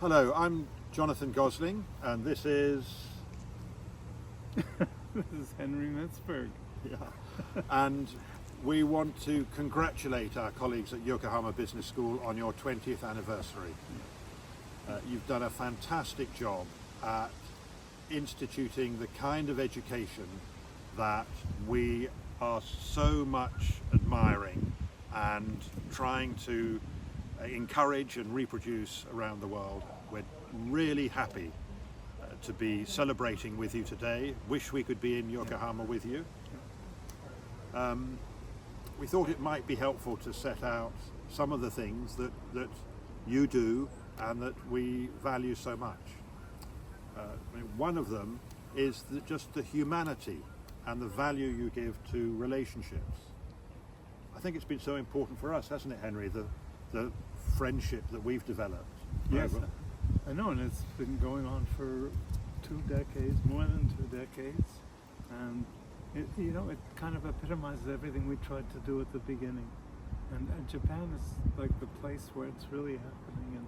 Hello, I'm Jonathan Gosling, and this is This is Henry Mitzberg. yeah, and we want to congratulate our colleagues at Yokohama Business School on your 20th anniversary. You've done a fantastic job at instituting the kind of education that we are so much admiring and trying to encourage and reproduce around the world. We're really happy to be celebrating with you today. Wish we could be in Yokohama with you. We thought it might be helpful to set out some of the things that you do and that we value so much. One of them is just the humanity and the value you give to relationships. I think it's been so important for us, hasn't it, Henry, the friendship that we've developed. Yes, I know, and it's been going on for 2 decades, more than 2 decades, and it kind of epitomizes everything we tried to do at the beginning. And Japan is like the place where it's really happening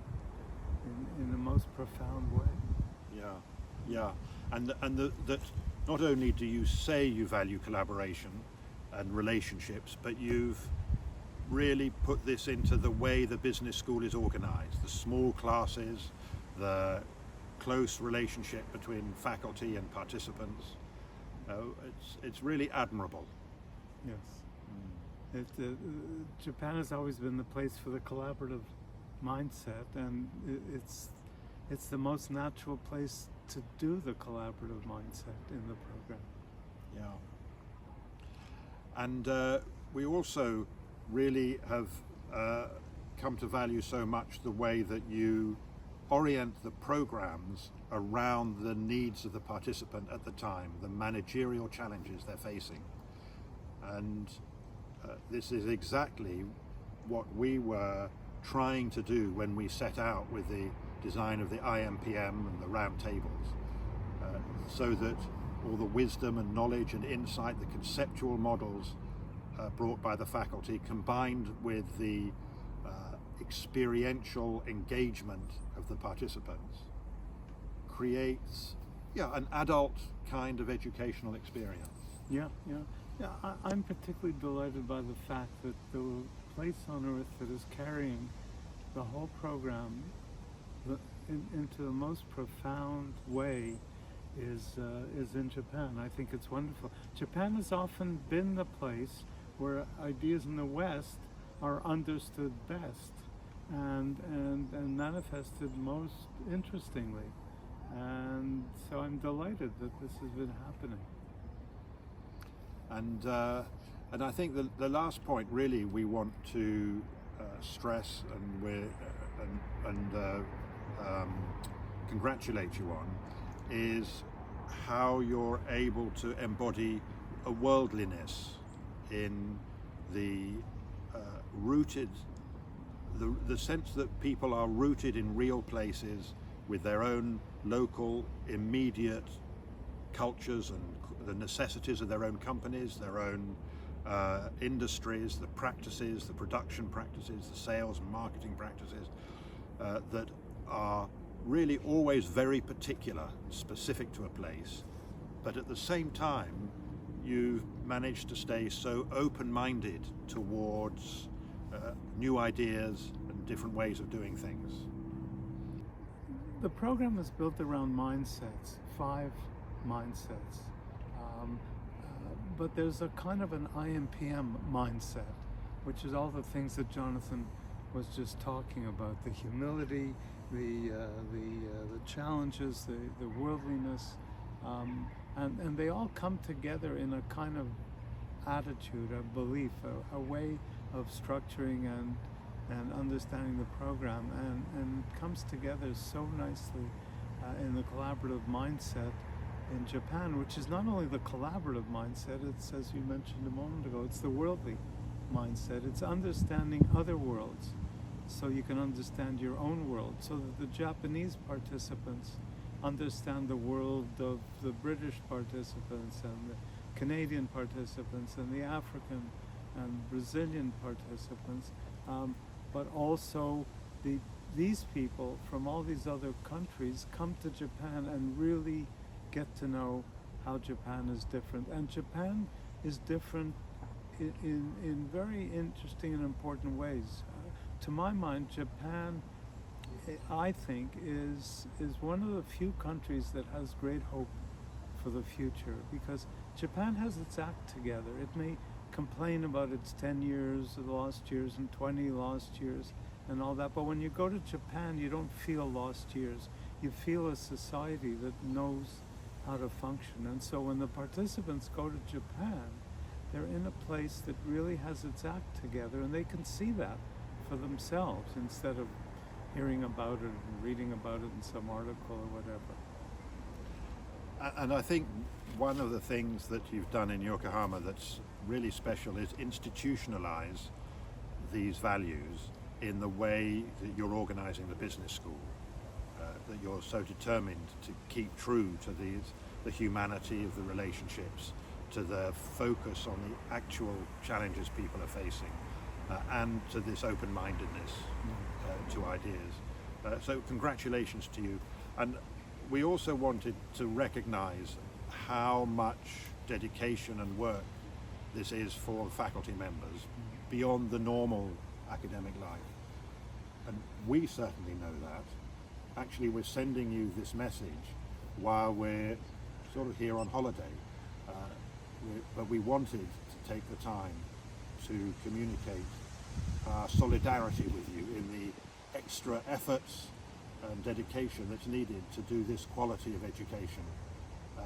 in the most profound way. Yeah, and that not only do you say you value collaboration and relationships, but you've really put this into the way the business school is organized, the small classes, the close relationship between faculty and participants. It's really admirable. Yes. Japan has always been the place for the collaborative mindset, and it's the most natural place to do the collaborative mindset in the program. Yeah. And we also really have come to value so much the way that you orient the programs around the needs of the participant at the time, the managerial challenges they're facing. And this is exactly what we were trying to do when we set out with the design of the IMPM and the round tables, so that all the wisdom and knowledge and insight, the conceptual models brought by the faculty, combined with the experiential engagement of the participants, creates an adult kind of educational experience. Yeah. I'm particularly delighted by the fact that the place on earth that is carrying the whole program into the most profound way is in Japan. I think it's wonderful. Japan has often been the place where ideas in the West are understood best and manifested most interestingly. And so I'm delighted that this has been happening. And I think the last point really we want to stress and congratulate you on is how you're able to embody a worldliness in the the sense that people are rooted in real places with their own local, immediate cultures and the necessities of their own companies, their own industries, the practices, the production practices, the sales and marketing practices that are really always very particular, specific to a place, but at the same time you've managed to stay so open-minded towards new ideas and different ways of doing things. The program is built around mindsets, 5 mindsets. But there's a kind of an IMPM mindset, which is all the things that Jonathan was just talking about: the humility, the challenges, the worldliness, and they all come together in a kind of attitude, a belief, a way of structuring and understanding the program, and it comes together so nicely in the collaborative mindset in Japan, which is not only the collaborative mindset, it's, as you mentioned a moment ago, it's the worldly mindset. It's understanding other worlds so you can understand your own world, so that the Japanese participants understand the world of the British participants and the Canadian participants and the African and Brazilian participants, but also the these people from all these other countries come to Japan and really get to know how Japan is different. And Japan is different in very interesting and important ways. To my mind, Japan, I think, is one of the few countries that has great hope for the future, because Japan has its act together. It may complain about its 10 years of lost years and 20 lost years and all that, but when you go to Japan, you don't feel lost years. You feel a society that knows how to function. And so when the participants go to Japan, they're in a place that really has its act together, and they can see that for themselves instead of hearing about it and reading about it in some article or whatever. And I think one of the things that you've done in Yokohama that's really special is institutionalize these values in the way that you're organizing the business school, that you're so determined to keep true to the humanity of the relationships, to the focus on the actual challenges people are facing, and to this open-mindedness to ideas. So congratulations to you. And we also wanted to recognize how much dedication and work this is for faculty members beyond the normal academic life. And we certainly know that. Actually, we're sending you this message while we're sort of here on holiday. But we wanted to take the time to communicate our solidarity with you in the extra efforts and dedication that's needed to do this quality of education.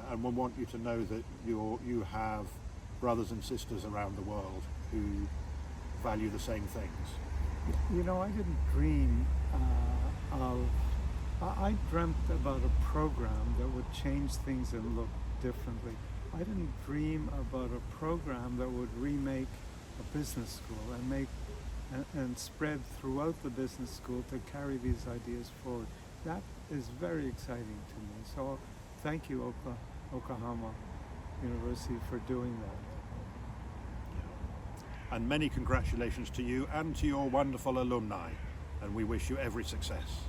And we want you to know that you have brothers and sisters around the world who value the same things. You know, I didn't dream I dreamt about a program that would change things and look differently. I didn't dream about a program that would remake a business school and spread throughout the business school to carry these ideas forward. That is very exciting to me. So thank you, Yokohama University, for doing that. And many congratulations to you and to your wonderful alumni, and we wish you every success.